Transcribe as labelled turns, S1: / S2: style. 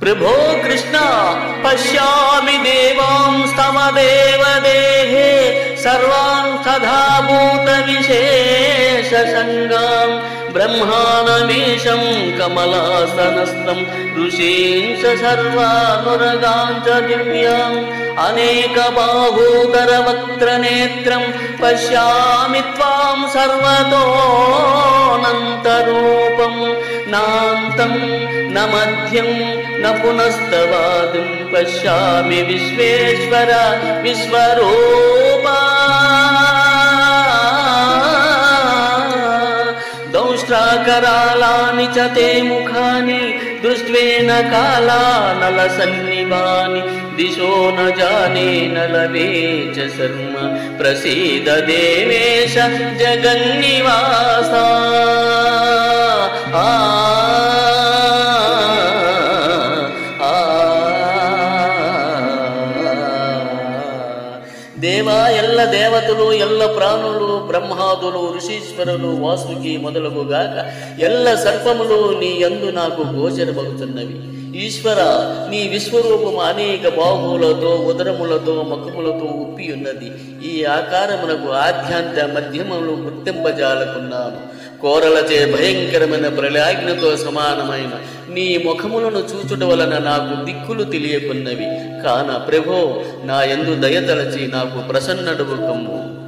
S1: प्रभो कृष्ण पश्यामि देवांस्तव देवदेहे सर्वान् तथा भूतविशेषसङ्गाम् ब्रह्माणमीशं कमलासनस्थं ऋषींश्च सर्वानुरगान् च दिव्याम् अनेकबाहूतरवक्त्रनेत्रं पश्यामि त्वां सर्वतोऽनन्तरूपम् नान्तं न मध्यं न पुनस्तवादिं पश्यामि विश्वेश्वर विश्वरूपा दंष्ट्राकरालानि च ते मुखानि दृष्ट्वेन कालानलसन्निभानि दिशो न जाने न लभे च शर्म प्रसीद देवेश जगन्निवासा దేవా ఎల్ల దేవతలు ఎల్ల ప్రాణులు బ్రహ్మాదులు ఋషీశ్వరులు వాసుకి మొదలగుగాక ఎల్ల సర్పములు నీ యందు నాకు గోచరమగుతున్నవి. ఈశ్వర, నీ విశ్వరూపము అనేక బాహువులతో ఉదరములతో ముఖములతో ఉప్పి ఉన్నది. ఈ ఆకారమునకు ఆద్యాంత మధ్యములు గుర్తింపజాలకున్నాను. కోరలచే భయంకరమైన ప్రళయాగ్నితో సమానమైన నీ ముఖములను చూచుట వలన నాకు దిక్కులు తెలియకున్నవి. కాన ప్రభో, నా యందు దయతలచి నాకు ప్రసన్నడువు కమ్ము.